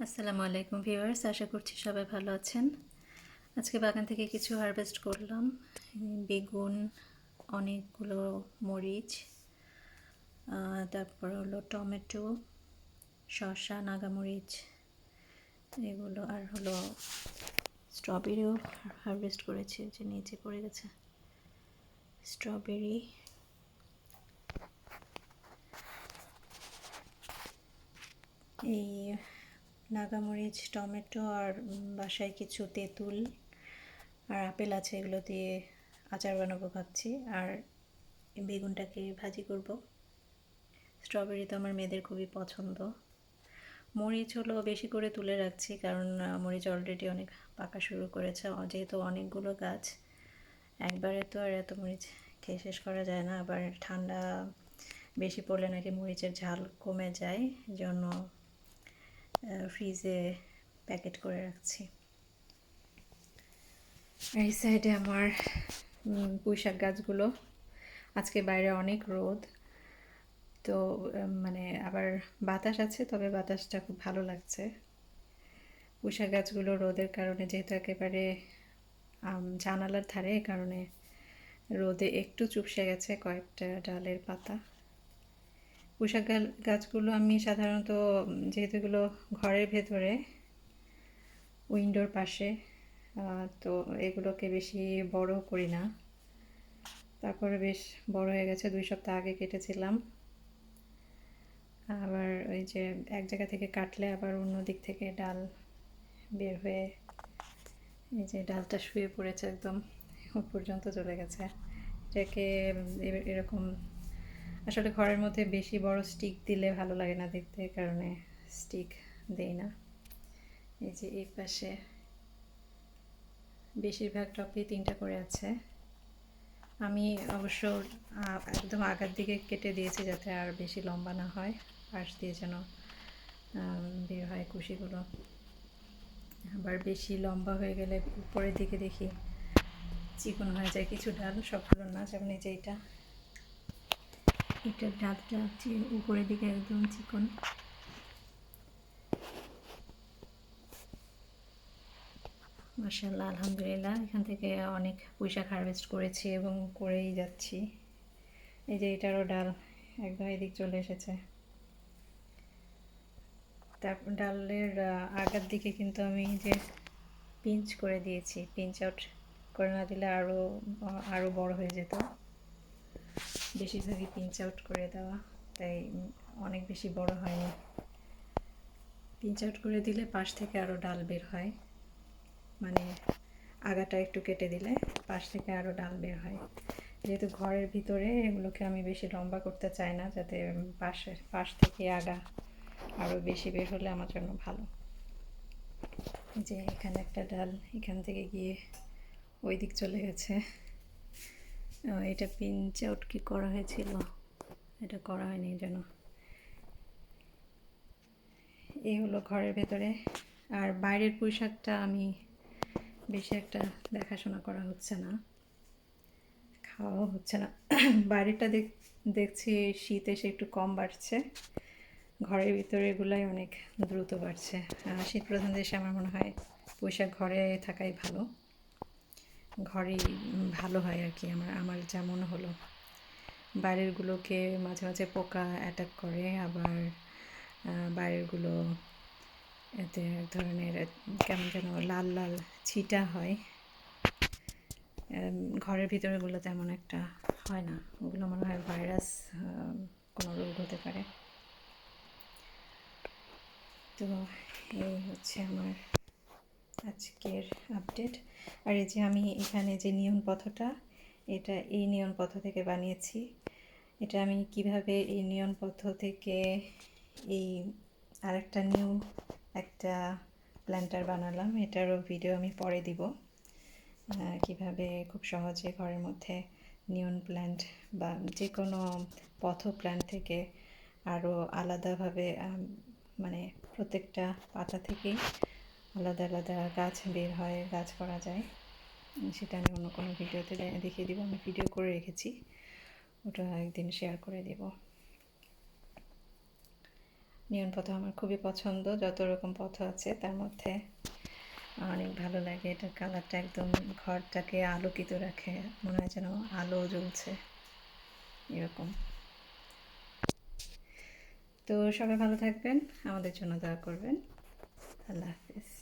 আসসালামু আলাইকুম ভিউয়ার্স, আশা করছি সবাই ভালো আছেন। আজকে বাগান থেকে কিছু হারভেস্ট করলাম। বেগুন, অনেকগুলো মরিচ, তারপর হলো টমেটো, শসা, নাগামরিচ, এগুলো আর হলো স্ট্রবেরিও হারভেস্ট করেছি, যে নিচে পড়ে গেছে স্ট্রবেরি। এই নাগামরিচ, টমেটো আর বাসায় কিছু তেঁতুল আর আপেল আছে, এগুলো দিয়ে আচার বানাবো ভাবছি। আর বেগুনটাকে ভাজি করব। স্ট্রবেরি তো আমার মেয়েদের খুবই পছন্দ। মরিচ হলো বেশি করে তুলে রাখছি, কারণ মরিচ অলরেডি অনেক পাকা শুরু করেছে, যেহেতু অনেকগুলো গাছ একবারে তো আর এত মরিচ খেয়ে শেষ করা যায় না। আবার ঠান্ডা বেশি পড়লে নাকি মরিচের ঝাল কমে যায়, জন্য ফ্রিজে প্যাকেট করে রাখছি। এই সাইডে আমার পুঁইশাক গাছগুলো। আজকে বাইরে অনেক রোদ, তো মানে আবার বাতাস আছে, তবে বাতাসটা খুব ভালো লাগছে। পুঁইশাক গাছগুলো রোদের কারণে, যেহেতু একেবারে জানালার ধারে, এই কারণে রোদে একটু চুপসে গেছে কয়েকটা ডালের পাতা। পুঁইশাক গাছগুলো আমি সাধারণত, যেহেতু এগুলো ঘরের ভেতরে উইন্ডোর পাশে, তো এগুলোকে বেশি বড় করি না। তারপরে বেশ বড় হয়ে গেছে, 2 সপ্তাহ আগে কেটেছিলাম। আবার ওই যে এক জায়গা থেকে কাটলে আবার অন্য দিক থেকে ডাল বের হয়ে, এই যে ডালটা শুয়ে পড়েছে একদম পর্যন্ত চলে গেছে। এটাকে এরকম আসলে ঘরের মধ্যে বেশি বড় স্টিক দিলে ভালো লাগে না দেখতে, কারণে স্টিক দেই না। এই যে এই পাশে বেশিরভাগ টপে 3টা করে আছে। আমি অবশ্য একদম আগার দিকে কেটে দিয়েছি, যাতে আর বেশি লম্বা না হয়, পাশ দিয়ে যেন বের হয় কুশিগুলো। আবার বেশি লম্বা হয়ে গেলে উপরের দিকে দেখি চিকন হয়ে যায় কিছু ডাল, সবগুলো না। যেমন এই যে এটার ডালটা উপরের দিকে একদম চিকন। মাশাআল্লাহ, আলহামদুলিল্লাহ, এখান থেকে অনেক পুঁইশাক হারভেস্ট করেছি এবং করেই যাচ্ছি। এই যে এটারও ডাল একদম এদিক চলে এসেছে। তারপর ডালের আগার দিকে কিন্তু আমি যে পিঞ্চ করে দিয়েছি, পিঞ্চ আউট করে না দিলে আরও বড় হয়ে যেত। বেশিরভাগই পিঞ্চ আউট করে দেওয়া, তাই অনেক বেশি বড় হয়নি। পিঞ্চ আউট করে দিলে পাশ থেকে আরও ডাল বের হয়, মানে আগাটা একটু কেটে দিলে পাশ থেকে আরও ডাল বের হয়। যেহেতু ঘরের ভিতরে এগুলোকে আমি বেশি লম্বা করতে চাই না, যাতে পাশ থেকে আগা আরও বেশি বের হলে আমার জন্য ভালো। যে এখানে একটা ডাল এখান থেকে গিয়ে ওই দিক চলে গেছে। এটা পিঞ্চ আউট কি করা হয়েছিল? এটা করা হয়নি যেন। এই হলো ঘরের ভেতরে। আর বাইরের পুঁইশাকটা আমি বেশি একটা দেখাশোনা করা হচ্ছে না, খাওয়াও হচ্ছে না। বাইরেটা দেখছি শীত এসে একটু কম বাড়ছে, ঘরের ভিতরে এগুলাই অনেক দ্রুত বাড়ছে। শীত প্রধান দেশে আমার মনে হয় পুঁইশাক ঘরে থাকাই ভালো, ঘরেই ভালো হয় আর কি। আমার যেমন হলো, বাইরেরগুলোকে মাঝে মাঝে পোকা অ্যাটাক করে, আবার বাইরেরগুলো এতে এক ধরনের কেমন যেন লাল লাল ছিটা হয়। ঘরের ভিতরেগুলো তেমন একটা হয় না, ওগুলো মনে হয় ভাইরাস কোনো রোগ হতে পারে। তো এই হচ্ছে আমার আজকের আপডেট। আর এই যে আমি এখানে যে নিয়ন পথটা, এটা এই নিয়ন পথ থেকে বানিয়েছি। এটা আমি কিভাবে এই নিয়ন পথ থেকে এই আরেকটা নিউ একটা প্ল্যান্টার বানালাম, এটারও ভিডিও আমি পরে দিব। কিভাবে খুব সহজে ঘরের মধ্যে নিয়ন প্ল্যান্ট বা যে কোনো পথ প্ল্যান্ট থেকে আরও আলাদাভাবে, মানে প্রত্যেকটা পাতা থেকেই আলাদা আলাদা গাছ বের হয়, গাছ করা যায়, সেটা আমি অন্য কোনো ভিডিওতে দেখিয়ে দিব। আমি ভিডিও করে রেখেছি, ওটা একদিন শেয়ার করে দেব। নিয়ন পথ আমার খুবই পছন্দ, যত রকম পথ আছে তার মধ্যে অনেক ভালো লাগে। এটার কালারটা একদম ঘরটাকে আলোকিত রাখে, মনে হয় যেন আলো জ্বলছে এরকম। তো সবাই ভালো থাকবেন, আমাদের জন্য দোয়া করবেন। আল্লাহ হাফিজ।